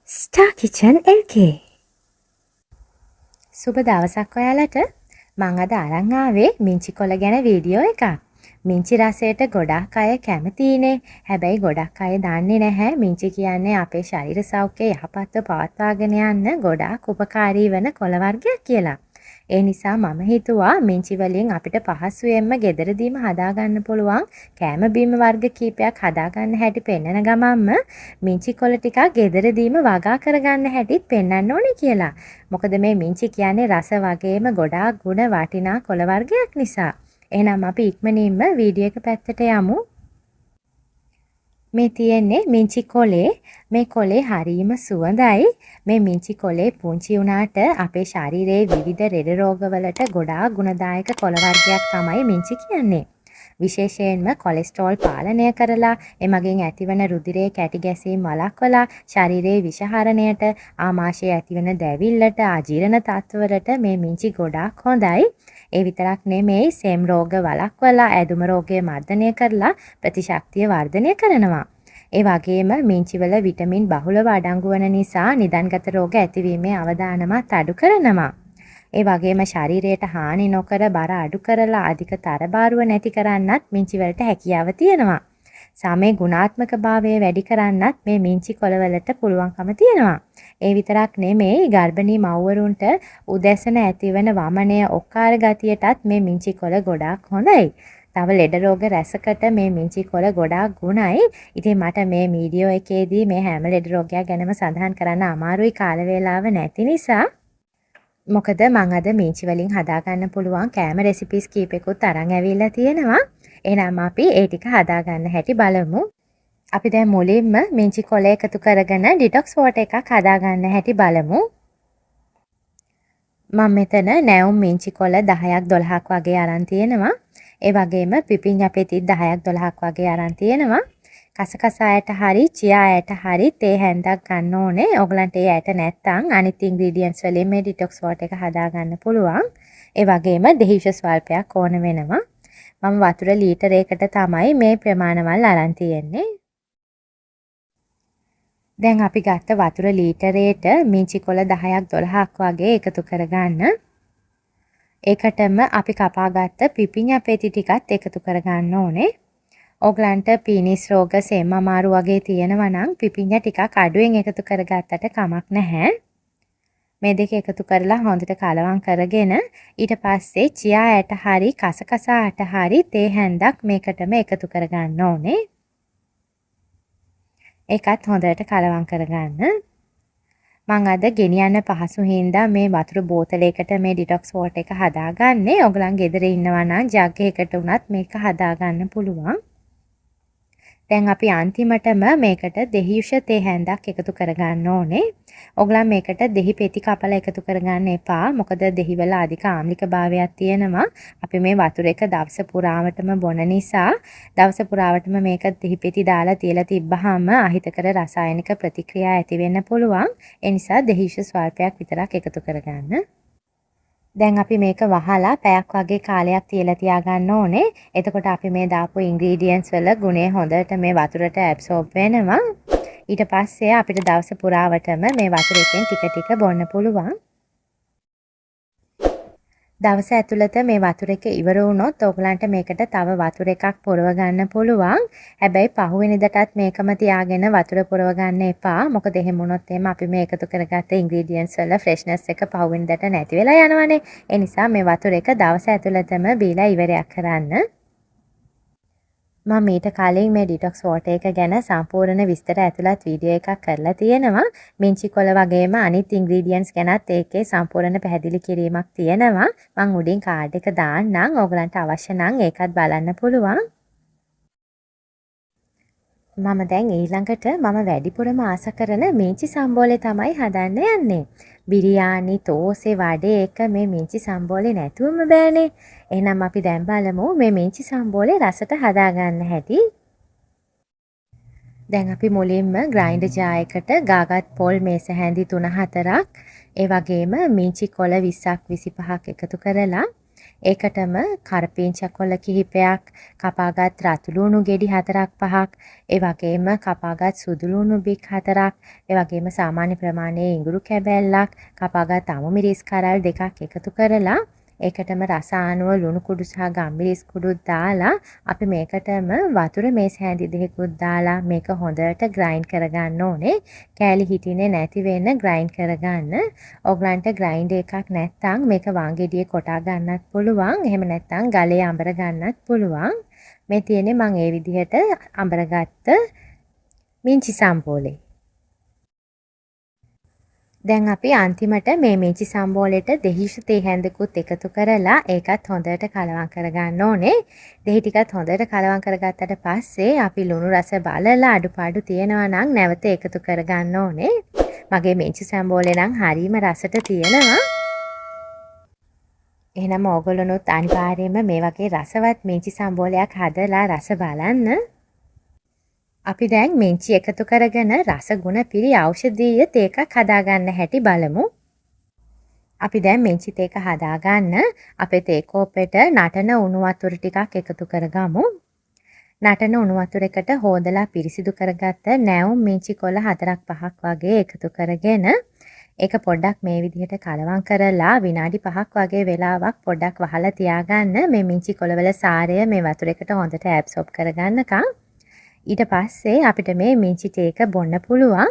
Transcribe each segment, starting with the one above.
Star Kitchen LK. සුබ දවසක් ඔයාලට. මං අද අරන් ආවේ මිංචි කොළ ගැන වීඩියෝ එකක්. මිංචි රසයට ගොඩක් අය කැමතිනේ. හැබැයි ගොඩක් අය දන්නේ නැහැ මිංචි කියන්නේ අපේ ශරීර සෞඛ්‍යය යහපත්ව පවත්වාගෙන යන්න ගොඩාක් උපකාරී වෙන කොළ වර්ගයක් කියලා. ඒ නිසා මම හිතුවා මිංචි වලින් අපිට පහසුවෙන්ම ගෙදරදීම හදාගන්න පුළුවන් කෑම බීම වර්ග කීපයක් හදාගන්න හැටි පෙන්වන ගමන්ම මිංචි කොළ ටිකක් ගෙදරදීම වගා කරගන්න හැටිත් පෙන්වන්න ඕනේ කියලා. මොකද මේ මිංචි කියන්නේ රස වගේම ගොඩාක් ගුණ වටිනා කොළ වර්ගයක් නිසා. එහෙනම් අපි ඉක්මනින්ම වීඩියෝ එක පැත්තට යමු. මේ තියෙන්නේ මිංචි කොලේ. මේ කොලේ හරීම සුවඳයි. මේ මිංචි කොලේ පුංචි වුණාට අපේ ශරීරයේ විවිධ ලෙඩ රෝගවලට ගොඩාක් ගුණදායක කොළ වර්ගයක් තමයි මිංචි කියන්නේ. විශේෂයෙන්ම කොලෙස්ටරෝල් පාලනය කරලා එමගින් ඇතිවන රුධිරයේ කැටි ගැසීම් වළක්වලා ශරීරයේ විෂහරණයට ආමාශයේ ඇතිවන දැවිල්ලට අජීර්ණ තත්ත්වවලට මේ මිංචි ගොඩාක් හොඳයි. ඒ විතරක් නෙමෙයි සෙම් රෝග වළක්වලා ඇදුම රෝගය මර්ධනය කරලා ප්‍රතිශක්තිය වර්ධනය කරනවා. ඒ වගේම මිංචිවල විටමින් බහුලව අඩංගු වන නිසා නිදන්ගත රෝග ඇතිවීමේ අවදානමත් අඩු කරනවා. ඒ වගේම ශරීරයට හානි නොකර බර අඩු කරලා අධික තරබාරුව නැති කරන්නත් මිංචි වලට හැකියාව තියෙනවා. සමේ ගුණාත්මක භාවය වැඩි කරන්නත් මේ මිංචි කොළවලට පුළුවන්කම තියෙනවා. ඒ විතරක් නෙමෙයි ගර්භණී මව්වරුන්ට උදැසන ඇතිවන වමනය ඔක්කාර ගතියටත් මේ මිංචි කොළ ගොඩාක් හොඳයි. තව ලෙඩ රෝග රැසකට මේ මිංචි කොළ ගොඩාක් ගුණයි. ඉතින් මට මේ වීඩියෝ එකේදී මේ හැම ලෙඩ රෝගයක් ගැනම සඳහන් කරන්න අමාරුයි කාල වේලාව නැති නිසා. මොකද මං අද මිංචි වලින් හදාගන්න පුළුවන් කෑම රෙසිපීස් කීපෙකුත් අරන් ඇවිල්ලා තියෙනවා. එහෙනම් අපි ඒ ටික හදාගන්න හැටි බලමු. අපි දැන් මුලින්ම මිංචි කොළ එකතු කරගෙන ඩිටොක්ස් වෝටර් එකක් හදාගන්න හැටි බලමු. මම මෙතන නැවුම් මිංචි කොළ 10ක් 12ක් වගේ අරන් තියෙනවා. ඒ වගේම පිපිඤ්ඤා පෙති 10ක් 12ක් වගේ අරන් තියෙනවා. කසකසායට හරි චියායට හරි තේ හැන්දක් ගන්න ඕනේ. ඔයගලන්ට ඒ ඇට නැත්තම් අනිත් ඉන්ග්‍රීඩියන්ට්ස් වලින් මේ ඩිටොක්ස් වෝටර් එක හදාගන්න පුළුවන්. ඒ වගේම දෙහිෂ ස්වල්පයක් ඕන වෙනවා. මම වතුර ලීටරයකට තමයි මේ ප්‍රමාණවල් අරන් තියෙන්නේ. දැන් අපි ගත්ත වතුර ලීටරයට මිංචි කොළ 10ක් 12ක් වගේ එකතු කරගන්න. ඒකටම අපි කපාගත්ත පිපිඤ්ඤා පෙති ටිකත් එකතු කරගන්න ඕනේ. ඔයගලන්ට පීනිස් රෝග සෙම් අමාරු වගේ තියෙනවා නම් පිපිඤ්ඤා ටිකක් අඩුවෙන් එකතු කරගත්තට කමක් නැහැ. මේ දෙක එකතු කරලා හොඳට කලවම් කරගෙන ඊට පස්සේ චියා ඇට හරි කසකසා ඇට හරි තේ හැන්දක් මේකටම එකතු කරගන්න ඕනේ. ඒකත් හොඳට කලවම් කරගන්න. මං අද ගෙනියන්න පහසු හින්දා මේ වතුර බෝතලයකට මේ ඩිටොක්ස් වෝටර් එක හදාගන්නේ. ඔයගලන් ගෙදර ඉන්නවා නම් ජග් එකකට උනත් මේක හදාගන්න පුළුවන්. දැන් අපි අන්තිමටම මේකට දෙහියුෂ තේ හැන්දක් එකතු කරගන්න ඕනේ. ඔයගලන් මේකට දෙහි පෙති කපලා එකතු කරගන්න එපා. මොකද දෙහිවල අධික ආම්ලික භාවයක් තියෙනවා. අපි මේ වතුර එක දවස පුරාවටම බොන නිසා දවස පුරාවටම මේක දෙහි පෙති දාලා තියලා තිබ්බහම අහිතකර රසායනික ප්‍රතික්‍රියා ඇති වෙන්න පුළුවන්. ඒ නිසා දෙහියුෂ ස්වල්පයක් විතරක් එකතු කරගන්න. දැන් අපි මේක වහලා පැයක් වගේ කාලයක් තියලා තියාගන්න ඕනේ. එතකොට අපි මේ දාපු ඉන්ග්‍රීඩියන්ට්ස් වල ගුණය හොඳට මේ වතුරට ඇබ්සෝබ් වෙනවා. ඊට පස්සේ අපිට දවස පුරාවටම මේ වතුර එකෙන් ටික ටික බොන්න පුළුවන්. දවස ඇතුළත මේ වතුර එක ඉවර වුණොත් ඔයගලන්ට මේකට තව වතුර එකක් පුරව ගන්න පුළුවන්. හැබැයි පහුවෙනිදටත් මේකම තියාගෙන වතුර පුරව ගන්න එපා. මොකද එහෙම වුණොත් එහෙම අපි මේ එකතු කරගත්ත ඉන්ග්‍රීඩියන්ට්ස් වල ෆ්‍රෙෂ්නස් එක පහුවෙනිදට නැති වෙලා යනවනේ. ඒ නිසා මේ වතුර එක දවස ඇතුළතම බීලා ඉවරයක් කරන්න. මම ඊට කලින් මේ ඩිටොක්ස් වෝටර් එක ගැන සම්පූර්ණ විස්තර ඇතුළත් වීඩියෝ එකක් කරලා තියෙනවා. මිංචි කොළ වගේම අනිත් ඉන්ග්‍රීඩියන්ට්ස් ගැනත් ඒකේ සම්පූර්ණ පැහැදිලි කිරීමක් තියෙනවා. මම උඩින් කාඩ් එක දාන්නම්. ඕගලන්ට අවශ්‍ය නම් ඒකත් බලන්න පුළුවන්. මම දැන් ඊළඟට මම වැඩිපුරම ආස කරන මිංචි සම්බෝලේ තමයි හදන්න යන්නේ. බිරියානි, තෝසේ, වඩේ එක මේ මිංචි සම්බෝලේ නැතුවම බෑනේ. එහෙනම් අපි දැන් බලමු මේ මිංචි සම්බෝලේ රසට හදාගන්න හැටි. දැන් අපි මුලින්ම ග්‍රයින්ඩර් ජාර් එකට ගාගත් පොල් මේස හැඳි 3-4ක් ඒ වගේම මිංචි කොළ 20ක් 25ක් එකතු කරලා ඒකටම කරපිංචා කොළ කිහිපයක්, කපාගත් රතු ලුණු ගෙඩි 4-5ක්, ඒ වගේම කපාගත් සුදු ලුණු බික් 4ක්, ඒ වගේම සාමාන්‍ය ප්‍රමාණයේ ඉඟුරු කැබැල්ලක්, කපාගත් අමු මිරිස් කරල් 2ක් එකතු කරලා ඒකටම රස ආනුව ලුණු කුඩු සහ ගම්මිරිස් කුඩුත් දාලා අපි මේකටම වතුර මේස් හැඳි දෙකකුත් දාලා මේක හොඳට ග්‍රයින්ඩ් කරගන්න ඕනේ. කෑලි හිටින්නේ නැති වෙන්න ග්‍රයින්ඩ් කරගන්න. ඔයගලන්ට ග්‍රයින්ඩර් එකක් නැත්නම් මේක වංගෙඩියේ කොටා ගන්නත් පුළුවන්. එහෙම නැත්නම් ගලේ අඹර ගන්නත් පුළුවන්. මේ තියෙන්නේ මම ඒ විදිහට අඹරගත්ත මිංචි සම්බෝලේ. දැන් අපි අන්තිමට මේ මිංචි සම්බෝලෙට දෙහිසු තේ හැඳකුත් එකතු කරලා ඒකත් හොඳට කලවම් කරගන්න ඕනේ. දෙහි ටිකත් හොඳට කලවම් කරගත්තට පස්සේ අපි ලුණු රස බලලා අඩුපාඩු තියෙනවා නම් නැවත එකතු කරගන්න ඕනේ. මගේ මිංචි සම්බෝලේ නම් හරීම රසට තියෙනවා. එහෙනම් ඕගොල්ලොනුත් අනිවාර්යයෙන්ම මේ වගේ රසවත් මිංචි සම්බෝලයක් හදලා රස බලන්න. අපි දැන් මිංචි එකතු කරගෙන රස ගුණ පිරි ඖෂධීය තේකක් හදාගන්න හැටි බලමු. අපි දැන් මිංචි තේක හදාගන්න අපේ තේ කෝප්පෙට නටන උණු වතුර ටිකක් එකතු කරගමු. නටන උණු වතුර එකට හොදලා පිරිසිදු කරගත්ත නැවුම් මිංචි කොළ 4-5ක් වගේ එකතු කරගෙන ඒක පොඩ්ඩක් මේ විදිහට කලවම් කරලා විනාඩි 5ක් වගේ වෙලාවක් පොඩ්ඩක් වහලා තියාගන්න මේ මිංචි කොළවල සාරය මේ වතුර එකට හොඳට ඇබ්සෝබ් කරගන්නකම්. ඊට පස්සේ අපිට මේ මිංචි තේක බොන්න පුළුවන්.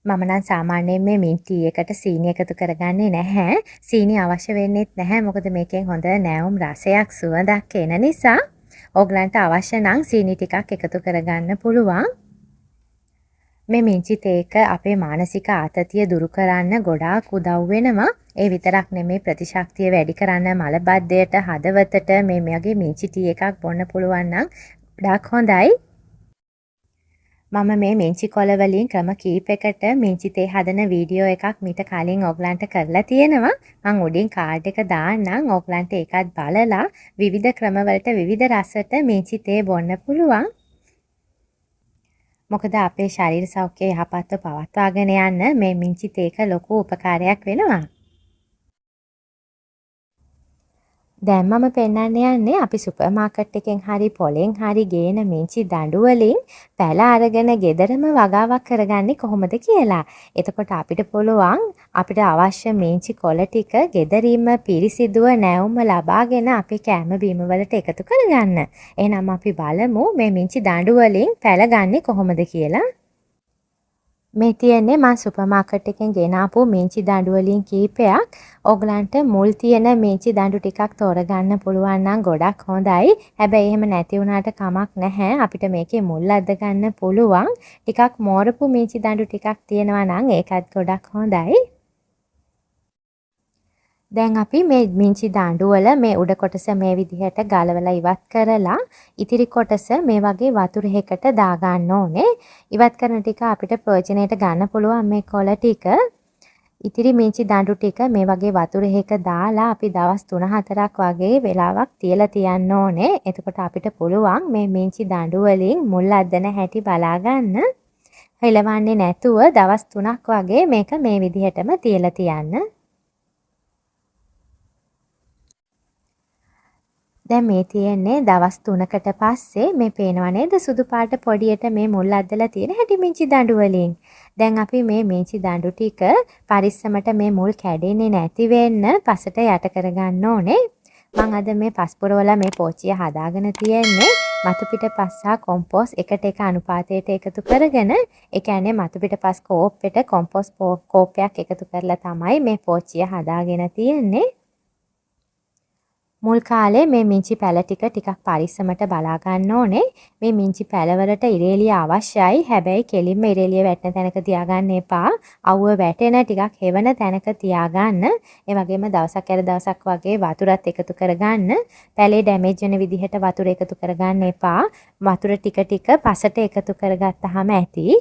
මම නම් සාමාන්‍යයෙන් මේ මිංචි එකට සීනි එකතු කරගන්නේ නැහැ. සීනි අවශ්‍ය වෙන්නේත් නැහැ. මොකද මේකෙන් හොඳ නැවුම් රසයක් සුවඳක් එන නිසා. ඕගලන්ට අවශ්‍ය නම් සීනි ටිකක් එකතු කරගන්න පුළුවන්. මේ මිංචි තේක අපේ මානසික ආතතිය දුරු කරන්න ගොඩාක් උදව් වෙනවා. ඒ විතරක් නෙමේ ප්‍රතිශක්තිය වැඩි කරන්න මලබද්ධයට හදවතට මේ වගේ මිංචි ටී එකක් බොන්න පුළුවන් නම් ගොඩාක් හොඳයි. මම මේ මිංචි කොළ වලින් ක්‍රම කීපයකට මිංචි තේ හදන වීඩියෝ එකක් මීට කලින් ඔයගලන්ට කරලා තියෙනවා. මම උඩින් කාඩ් එක දාන්නම්. ඔයගලන්ට ඒකත් බලලා විවිධ ක්‍රම වලට විවිධ රසට මිංචි තේ බොන්න පුළුවන්. මොකද අපේ ශරීර සෞඛ්‍යය යහපත්ව පවත්වාගෙන යන්න මේ මිංචි තේක ලොකු උපකාරයක් වෙනවා. දැන් මම පෙන්නන්න යන්නේ අපි සුපර් මාකට් එකෙන් හරි පොලෙන් හරි ගේන මිංචි දඬු වලින් පැල අරගෙන ගෙදරම වගාවක් කරගන්නේ කොහොමද කියලා. එතකොට අපිට පුළුවන් අපිට අවශ්‍ය මිංචි කොළ ටික ගෙදරින්ම පිරිසිදුව නැවුම ලබාගෙන අපේ කෑම බීම වලට එකතු කරගන්න. එහෙනම් අපි බලමු මේ මිංචි දඬු වලින් පැල ගන්නේ කොහොමද කියලා. මේ තියෙන්නේ මම සුපර් මාකට් එකෙන් ගෙනාපු මිංචි දඬු වලින් කීපයක්. ඕගලන්ට මුල් තියෙන මිංචි දඬු ටිකක් තෝරගන්න පුළුවන් නම් ගොඩක් හොඳයි. හැබැයි එහෙම නැති වුණාට කමක් නැහැ. අපිට මේකේ මුල් අද්ද ගන්න පුළුවන්. ටිකක් මෝරපු මිංචි දඬු ටිකක් තියෙනවා නම් ඒකත් ගොඩක් හොඳයි. දැන් අපි මේ මිංචි දඬු වල මේ උඩ කොටස මේ විදිහට ගලවලා ඉවත් කරලා ඉතිරි කොටස මේ වගේ වතුර එකකට දාගන්න ඕනේ. ඉවත් කරන ටික අපිට ප්‍රයෝජනෙට ගන්න පුළුවන් මේ කොළ ටික. ඉතිරි මිංචි දඬු ටික මේ වගේ වතුර එකක දාලා අපි දවස් 3-4ක් වගේ වෙලාවක් තියලා තියන්න ඕනේ. එතකොට අපිට පුළුවන් මේ මිංචි දඬු වලින් මුල් අද්දන හැටි බලා ගන්න. හෙලවන්නේ නැතුව දවස් 3ක් වගේ මේක මේ විදිහටම තියලා තියන්න. දැන් මේ තියෙන්නේ දවස් 3කට පස්සේ මේ පේනව නේද සුදු පාට පොඩියට මේ මුල් අද්දලා තියෙන හැටි මිංචි දඬු වලින්. දැන් අපි මේ මිංචි දඬු ටික පරිස්සමට මේ මුල් කැඩෙන්නේ නැති වෙන්න පසට යට කරගන්න ඕනේ. මම අද මේ පස් පුරවලා මේ පෝච්චිය හදාගෙන තියෙන්නේ මතු පිට පස් සහ කොම්පෝස් එකට එක අනුපාතයට එකතු කරගෙන ඒ කියන්නේ මතු පිට පස් කෝප්පෙට කොම්පෝස් කෝප්පයක් එකතු කරලා තමයි මේ පෝච්චිය හදාගෙන තියෙන්නේ. මුල් කාලේ මේ මිංචි පැල ටිකක් පරිස්සමට බලා ගන්න ඕනේ. මේ මිංචි පැලවලට ඉරේලිය අවශ්‍යයි. හැබැයි කෙලින්ම ඉරේලිය වැටෙන තැනක තියාගන්න එපා. අවුව වැටෙන ටිකක් හෙවන තැනක තියාගන්න. ඒ වගේම දවසක් ඇර දවසක් වගේ වතුරත් එකතු කරගන්න. පැලේ ඩැමේජ් වෙන විදිහට වතුර එකතු කරගන්න එපා. වතුර ටික ටික පසට එකතු කරගත්තාම ඇති.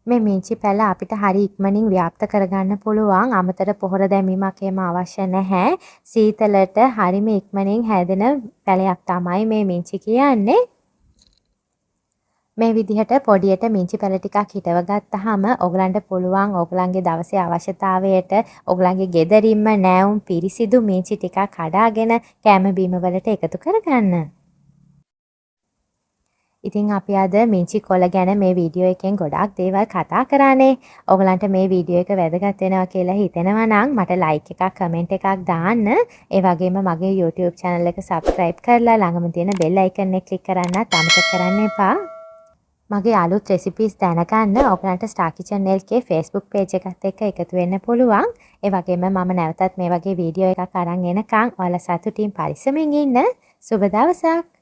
මේ මිංචි පැල අපිට හරි ඉක්මනින් ව්‍යාප්ත කරගන්න පුළුවන්. අමතර පොහොර දැමීමක් එහෙම අවශ්‍ය නැහැ. සීතලට හරිම ඉක්මනින් හැදෙන පැලයක් තමයි මේ මිංචි කියන්නේ. මේ විදිහට පොඩියට මිංචි පැල ටිකක් හිටව ගත්තාම ඔයගලන්ට පුළුවන් ඔයගලන්ගේ දවසේ අවශ්‍යතාවයට ඔයගලන්ගේ ගෙදරින්ම නෑවුම් පිරිසිදු මිංචි ටිකක් කඩාගෙන කෑම බීම වලට එකතු කරගන්න. ඉතින් අපි අද මිංචි කොළ ගැන මේ වීඩියෝ එකෙන් ගොඩාක් දේවල් කතා කරානේ. ඔයගලන්ට මේ වීඩියෝ එක වැදගත් වෙනවා කියලා හිතෙනවා නම් මට ලයික් එකක් කමෙන්ට් එකක් දාන්න. ඒ වගේම මගේ YouTube channel එක subscribe කරලා ළඟම තියෙන bell icon එක click කරන්නත් අමතක කරන්න එපා. මගේ අලුත් රෙසිපීස් දැනගන්න ඔයගලන්ට ස්ටාර් කිචන් එකේ Facebook page එකත් එක්ක එකතු වෙන්න පුළුවන්. ඒ වගේම මම නැවතත් මේ වගේ වීඩියෝ එකක් අරන් එනකන් ඔයාලා සතුටින් පරිස්සමින් ඉන්න. සුබ දවසක්.